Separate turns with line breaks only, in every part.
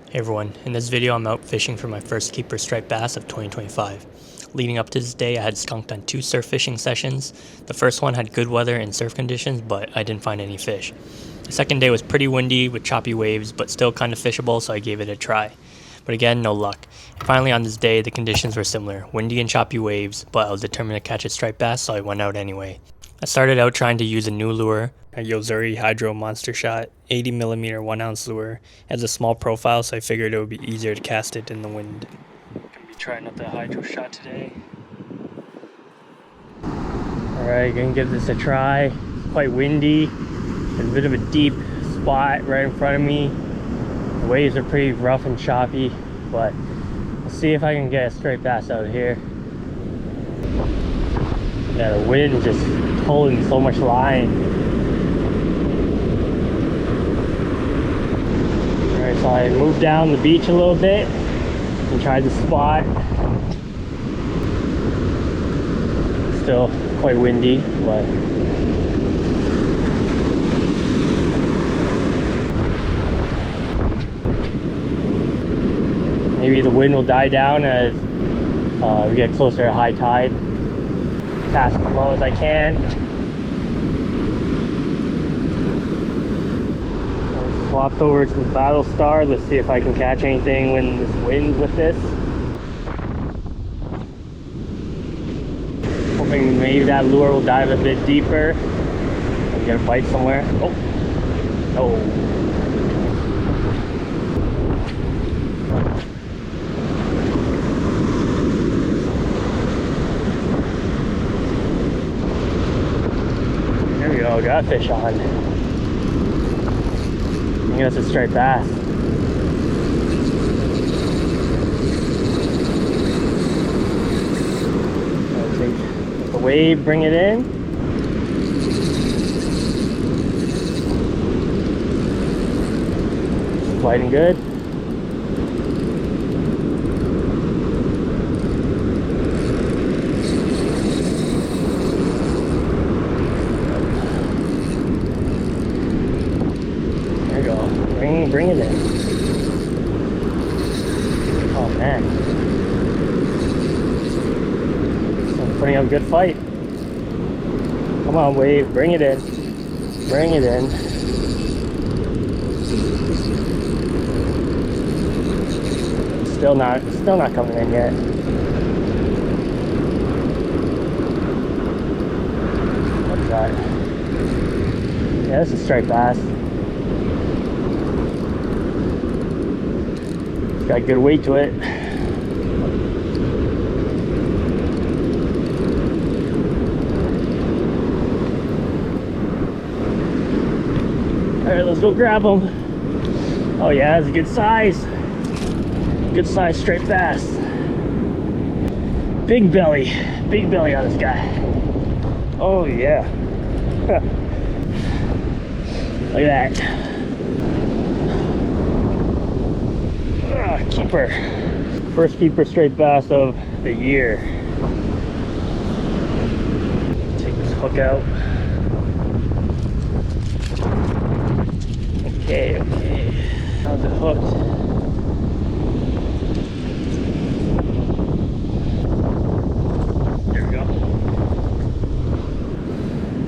Hey everyone, in this video I'm out fishing for my first keeper striped bass of 2025. Leading up to this day I had skunked on 2 surf fishing sessions. The first one had good weather and surf conditions, but I didn't find any fish. The second day was pretty windy with choppy waves, but still kind of fishable, so I gave it a try. But again, no luck. And finally on this day the conditions were similar, windy and choppy waves, but I was determined to catch a striped bass, so I went out anyway. I started out trying to use a new lure, a Yo-zuri Hydro monster shot, 80mm 1-ounce lure. It has a small profile, so I figured it would be easier to cast it in the wind. Gonna be trying out the Hydro shot today. Alright, gonna give this a try. It's quite windy. There's a bit of a deep spot right in front of me. The waves are pretty rough and choppy, but we'll see if I can get a striped bass out here. Yeah, the wind just holding so much line. Alright, so I moved down the beach a little bit and tried the spot. Still quite windy, but maybe the wind will die down as we get closer to high tide. Cast as low as I can. I swapped over to the Battle Star. Let's see if I can catch anything when this winds with this. Hoping maybe that lure will dive a bit deeper and get a bite somewhere. Oh, no. Oh, got a fish on. I think that's a striped bass. I'll take the wave, bring it in. Biting good. Bring it in. Oh man. I'm putting up a good fight. Come on, wave, bring it in. Bring it in. Still not coming in yet. What's that? Yeah, this is striped bass. Got good weight to it. Alright, let's go grab them. Oh yeah, that's a good size. Good size striped bass. Big belly on this guy. Oh yeah. Look at that. Keeper. First keeper striped bass of the year. Take this hook out. Okay. How's it hooked? There we go.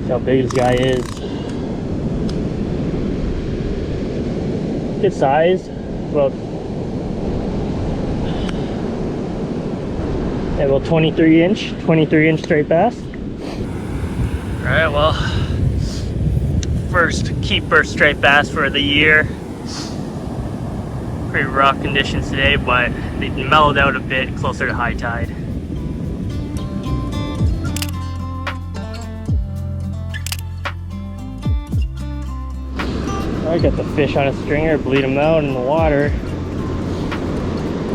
See how big this guy is. Good size. About 23 inch straight bass. Alright, well, first keeper straight bass for the year. Pretty rough conditions today, but they mellowed out a bit closer to high tide. I got the fish on a stringer, bleed them out in the water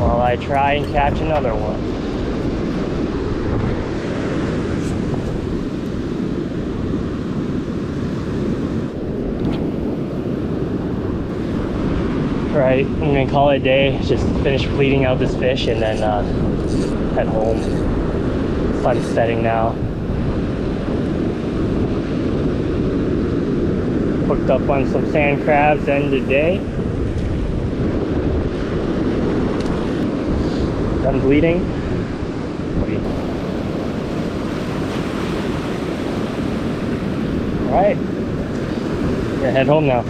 while I try and catch another one. Right, I'm gonna call it a day. Just finish bleeding out this fish and then head home. Sun's setting now. Hooked up on some sand crabs end of the day. Done bleeding. Alright. Yeah, head home now.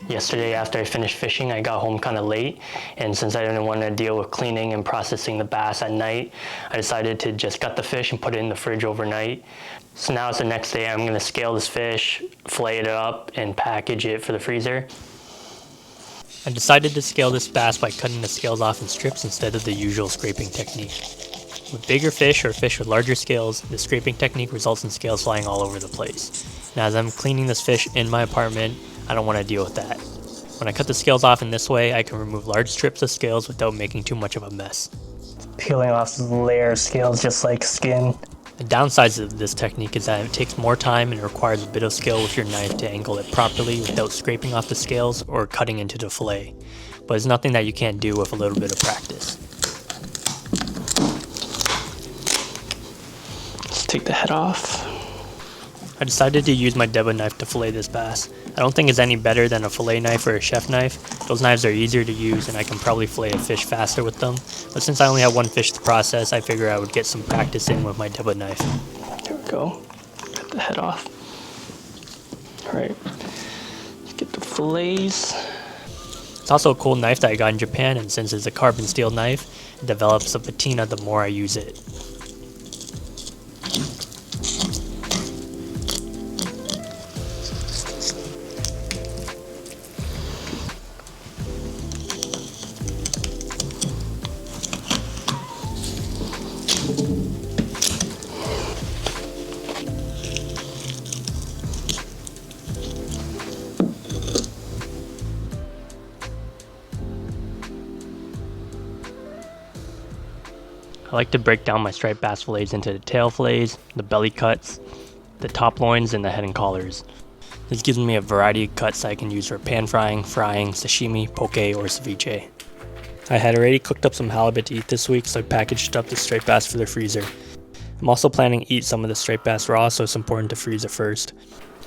Yesterday after I finished fishing, I got home kind of late, and since I didn't want to deal with cleaning and processing the bass at night, I decided to just gut the fish and put it in the fridge overnight. So now it's the next day. I'm going to scale this fish, fillet it up, and package it for the freezer. I decided to scale this bass by cutting the scales off in strips instead of the usual scraping technique. With bigger fish or fish with larger scales, the scraping technique results in scales flying all over the place. Now as I'm cleaning this fish in my apartment, I don't want to deal with that. When I cut the scales off in this way, I can remove large strips of scales without making too much of a mess. Peeling off this layer of scales just like skin. The downsides of this technique is that it takes more time and requires a bit of skill with your knife to angle it properly without scraping off the scales or cutting into the fillet. But it's nothing that you can't do with a little bit of practice. Let's take the head off. I decided to use my debba knife to fillet this bass. I don't think it's any better than a fillet knife or a chef knife. Those knives are easier to use and I can probably fillet a fish faster with them. But since I only have one fish to process, I figured I would get some practice in with my debba knife. Here we go. Cut the head off. Alright, let's get the fillets. It's also a cool knife that I got in Japan, and since it's a carbon steel knife, it develops a patina the more I use it. I like to break down my striped bass fillets into the tail fillets, the belly cuts, the top loins, and the head and collars. This gives me a variety of cuts I can use for pan frying, sashimi, poke, or ceviche. I had already cooked up some halibut to eat this week, so I packaged up the striped bass for the freezer. I'm also planning to eat some of the striped bass raw, so it's important to freeze it first.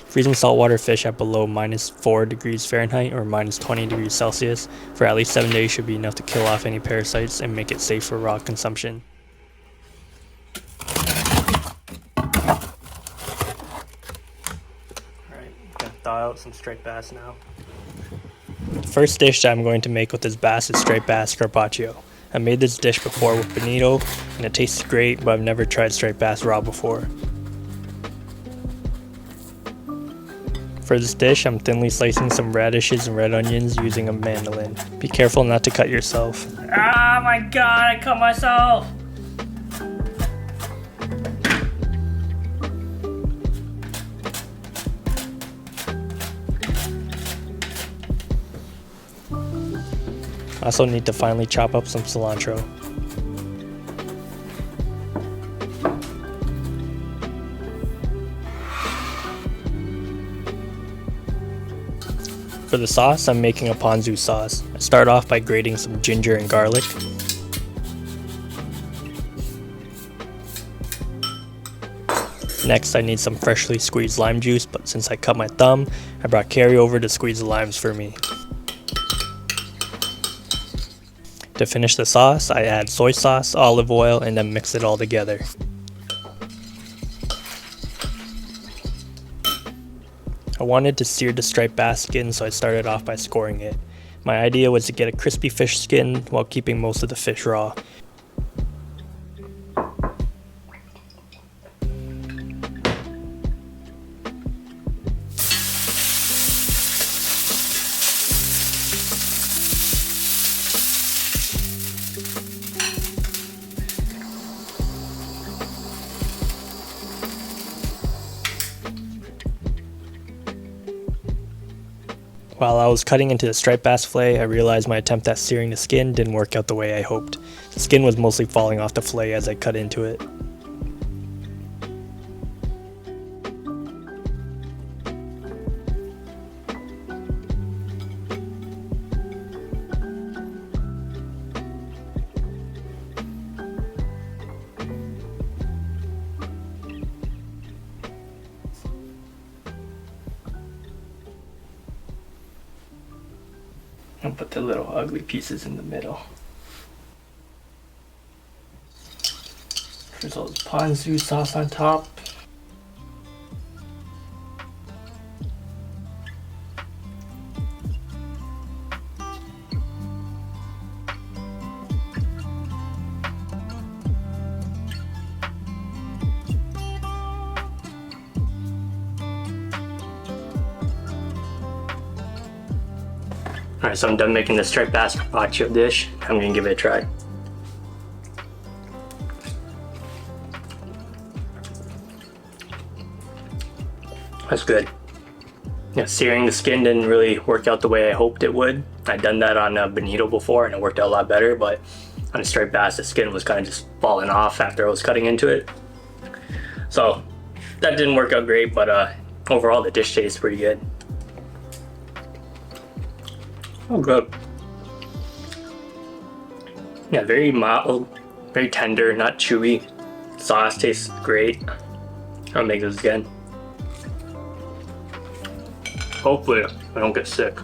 Freezing saltwater fish at below -4 degrees Fahrenheit or -20 degrees Celsius for at least 7 days should be enough to kill off any parasites and make it safe for raw consumption. Alright, I'm going to thaw out some striped bass now. The first dish that I'm going to make with this bass is striped bass carpaccio. I made this dish before with bonito and it tastes great, but I've never tried striped bass raw before. For this dish, I'm thinly slicing some radishes and red onions using a mandolin. Be careful not to cut yourself. Ah, my god, I cut myself! I also need to finely chop up some cilantro. For the sauce, I'm making a ponzu sauce. I start off by grating some ginger and garlic. Next, I need some freshly squeezed lime juice, but since I cut my thumb, I brought Carrie over to squeeze the limes for me. To finish the sauce, I add soy sauce, olive oil, and then mix it all together. I wanted to sear the striped bass skin, so I started off by scoring it. My idea was to get a crispy fish skin while keeping most of the fish raw. While I was cutting into the striped bass fillet, I realized my attempt at searing the skin didn't work out the way I hoped. The skin was mostly falling off the fillet as I cut into it. I'll put the little ugly pieces in the middle. There's all this ponzu sauce on top. Alright, so I'm done making the striped bass carpaccio dish. I'm gonna give it a try. That's good. Yeah, searing the skin didn't really work out the way I hoped it would. I'd done that on a bonito before and it worked out a lot better, but on a striped bass, the skin was kind of just falling off after I was cutting into it. So that didn't work out great, but overall the dish tastes pretty good. Oh, good. Yeah, very mild, very tender, not chewy. Sauce tastes great. I'll make this again. Hopefully I don't get sick.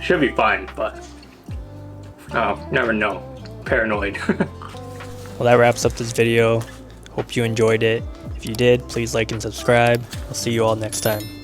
Should be fine, but never know. Paranoid. Well, that wraps up this video. Hope you enjoyed it. If you did, please like and subscribe. I'll see you all next time.